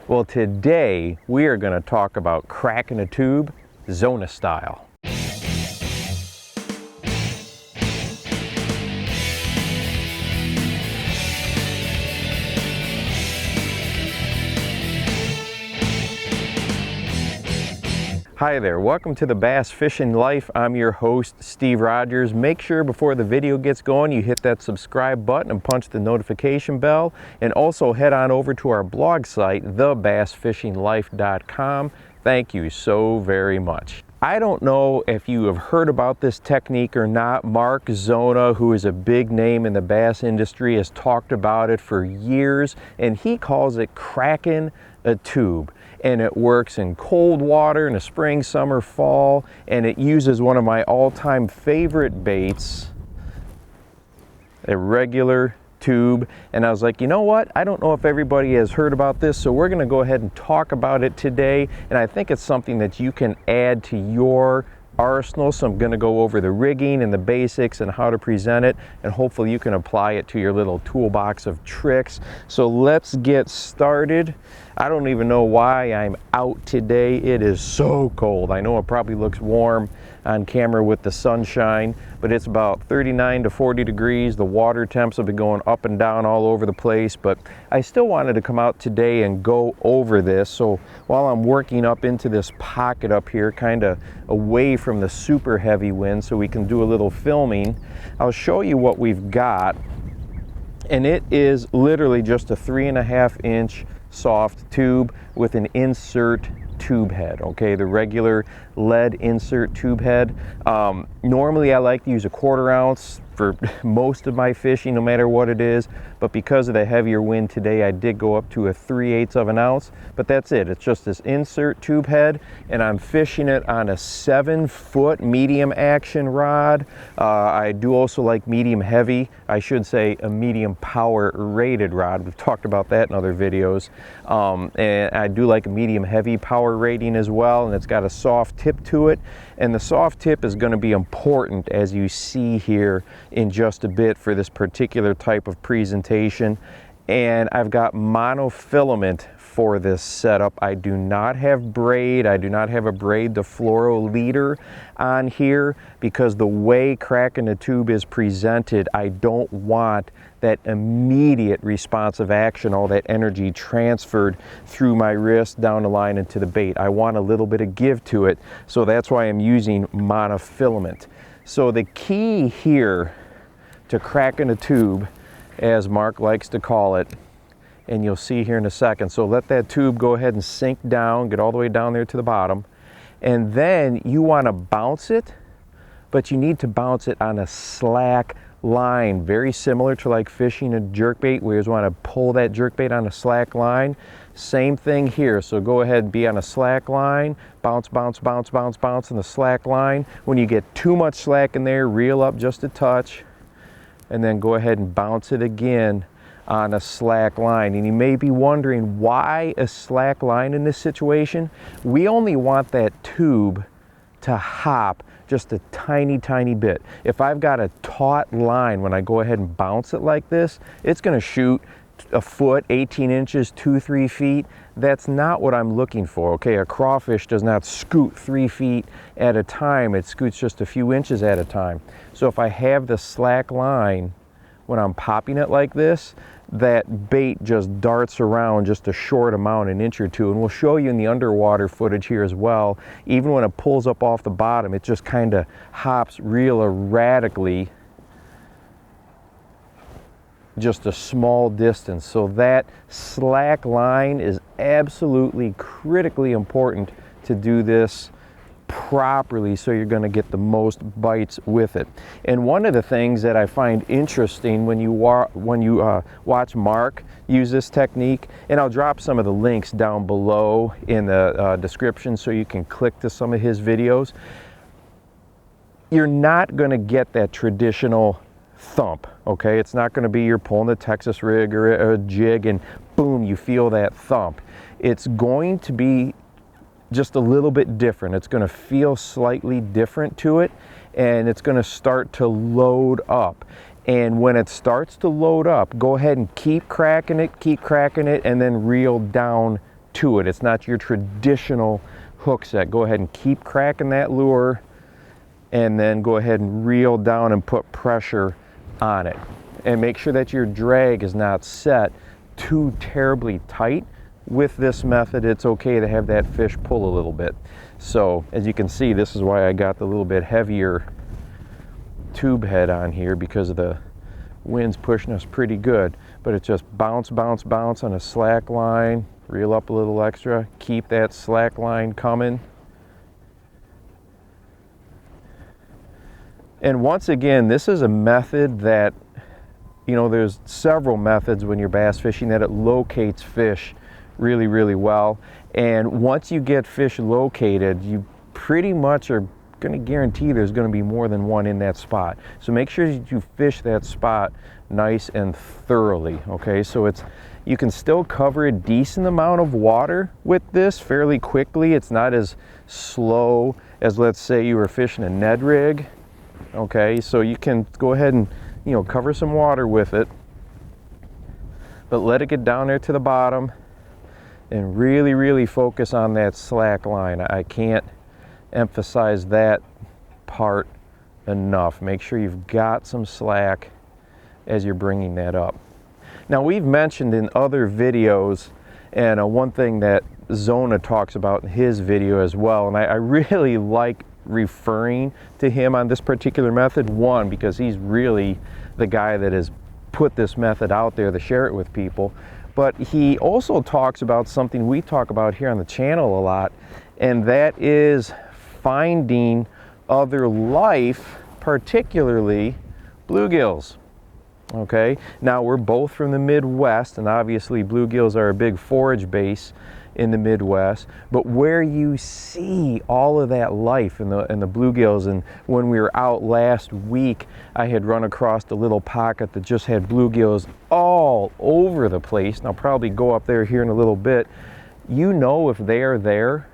Well, today we are going to talk about cracking a tube, Zona style. Hi there, welcome to the Bass Fishing Life. I'm your host, Steve Rogers. Make sure before the video gets going, you hit that subscribe button and punch the notification bell. And also head on over to our blog site, thebassfishinglife.com. Thank you so very much. I don't know if you have heard about this technique or not. Mark Zona, who is a big name in the bass industry, has talked about it for years, and he calls it cracking a tube. And it works in cold water in the spring, summer, fall, and it uses one of my all-time favorite baits, a regular tube. And I was like, you know what? I don't know if everybody has heard about this, so we're gonna go ahead and talk about it today. And I think it's something that you can add to your arsenal. So I'm going to go over the rigging and the basics and how to present it, and hopefully you can apply it to your little toolbox of tricks. So let's get started. I don't even know why I'm out today. It is so cold. I know it probably looks warm on camera with the sunshine, but it's about 39 to 40 degrees. The water temps have been going up and down all over the place, but I still wanted to come out today and go over this. So while I'm working up into this pocket up here, kind of away from the super heavy wind so we can do a little filming, I'll show you what we've got. And it is literally just a 3.5 inch soft tube with an insert tube head, okay, the regular lead insert tube head. Normally I like to use a 1/4 ounce for most of my fishing, no matter what it is, but because of the heavier wind today, I did go up to a 3/8 of an ounce, but that's it. It's just this insert tube head, and I'm fishing it on a 7-foot medium action rod. I do also like medium heavy, I should say a medium power rated rod. We've talked about that in other videos. And I do like a medium heavy power rating as well, and it's got a soft tip to it. And the soft tip is going to be important, as you see here in just a bit, for this particular type of presentation. And I've got monofilament for this setup. I do not have braid. I do not have a braid the fluoro leader on here, because the way cracking a tube is presented, I don't want that immediate responsive action, all that energy transferred through my wrist down the line into the bait. I want a little bit of give to it, so that's why I'm using monofilament. So the key here to cracking a tube, as Mark likes to call it, and you'll see here in a second. So let that tube go ahead and sink down, get all the way down there to the bottom. And then you want to bounce it, but you need to bounce it on a slack line, very similar to like fishing a jerkbait, where you just want to pull that jerkbait on a slack line. Same thing here. So go ahead and be on a slack line, bounce, bounce, bounce, bounce, bounce on the slack line. When you get too much slack in there, reel up just a touch, and then go ahead and bounce it again on a slack line. And you may be wondering, why a slack line in this situation? We only want that tube to hop just a tiny, tiny bit. If I've got a taut line, when I go ahead and bounce it like this, it's going to shoot a foot, 18 inches, 2-3 feet. That's not what I'm looking for, okay? A crawfish does not scoot 3 feet at a time. It scoots just a few inches at a time. So if I have the slack line, when I'm popping it like this, that bait just darts around just a short amount, an inch or two. And we'll show you in the underwater footage here as well. Even when it pulls up off the bottom, it just kind of hops real erratically, just a small distance. So that slack line is absolutely critically important to do this properly, so you're going to get the most bites with it. And one of the things that I find interesting when you watch Mark use this technique, and I'll drop some of the links down below in the description so you can click to some of his videos, you're not going to get that traditional thump, okay? It's not going to be you're pulling a Texas rig or a jig and boom, you feel that thump. It's going to be just a little bit different. It's going to feel slightly different to it, and it's going to start to load up. And when it starts to load up, go ahead and keep cracking it, and then reel down to it. It's not your traditional hook set. Go ahead and keep cracking that lure, and then go ahead and reel down and put pressure on it. And make sure that your drag is not set too terribly tight. With this method, it's okay to have that fish pull a little bit. So as you can see, this is why I got the little bit heavier tube head on here, because of the wind's pushing us pretty good. But it's just bounce, bounce, bounce on a slack line, reel up a little extra, keep that slack line coming. And once again, this is a method that, you know, there's several methods when you're bass fishing that it locates fish really, really well. And once you get fish located, you pretty much are going to guarantee there's going to be more than one in that spot. So make sure you fish that spot nice and thoroughly, okay? So you can still cover a decent amount of water with this fairly quickly. It's not as slow as, let's say, you were fishing a Ned rig, okay? So you can go ahead and, you know, cover some water with it, but let it get down there to the bottom and really, really focus on that slack line. I can't emphasize that part enough. Make sure you've got some slack as you're bringing that up. Now, we've mentioned in other videos, and one thing that Zona talks about in his video as well, and I really like referring to him on this particular method. One, because he's really the guy that has put this method out there to share it with people. But he also talks about something we talk about here on the channel a lot, and that is finding other life, particularly bluegills. Okay, now we're both from the Midwest, and obviously bluegills are a big forage base in the Midwest, but where you see all of that life in the bluegills, and when we were out last week, I had run across a little pocket that just had bluegills all over the place, and I'll probably go up there here in a little bit. You know, if they are there,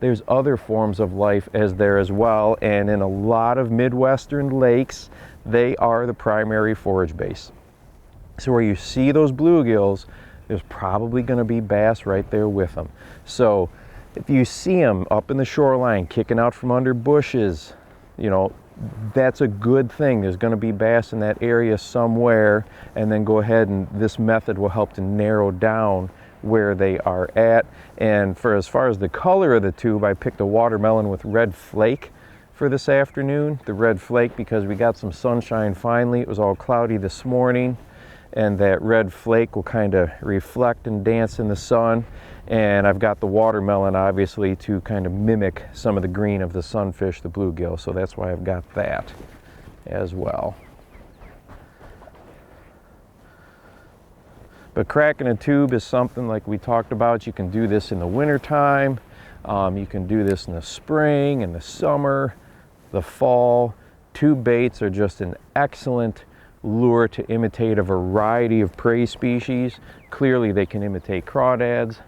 there's other forms of life as there as well, and in a lot of Midwestern lakes, they are the primary forage base. So where you see those bluegills, there's probably going to be bass right there with them. So if you see them up in the shoreline kicking out from under bushes, you know, that's a good thing. There's going to be bass in that area somewhere, and then go ahead, and this method will help to narrow down where they are at. And for as far as the color of the tube, I picked a watermelon with red flake for this afternoon. The red flake because we got some sunshine finally. It was all cloudy this morning, and that red flake will kind of reflect and dance in the sun. And I've got the watermelon obviously to kind of mimic some of the green of the sunfish, the bluegill, so that's why I've got that as well. But cracking a tube is something like we talked about. You can do this in the winter time, you can do this in the spring, in the summer, the fall. Tube baits are just an excellent lure to imitate a variety of prey species. Clearly they can imitate crawdads,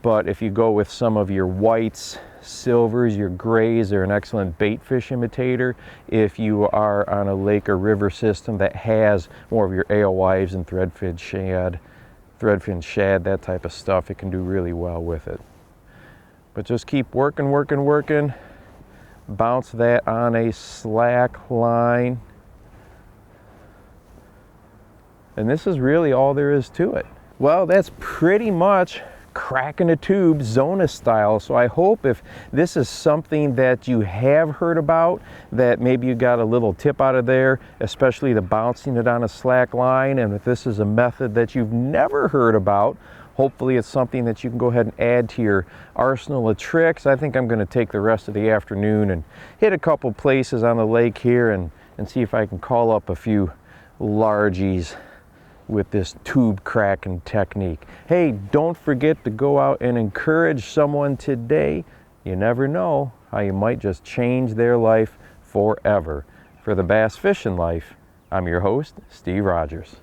but if you go with some of your whites, silvers, your grays, they're an excellent bait fish imitator. If you are on a lake or river system that has more of your alewives and threadfin shad, that type of stuff, it can do really well with it. But just keep working, working, working. Bounce that on a slack line. And this is really all there is to it. Well, that's pretty much cracking a tube Zona style. So I hope if this is something that you have heard about, that maybe you got a little tip out of there, especially the bouncing it on a slack line. And if this is a method that you've never heard about, hopefully it's something that you can go ahead and add to your arsenal of tricks. I think I'm going to take the rest of the afternoon and hit a couple places on the lake here and see if I can call up a few largies with this tube cracking technique. Hey, don't forget to go out and encourage someone today. You never know how you might just change their life forever. For the Bass Fishing Life, I'm your host, Steve Rogers.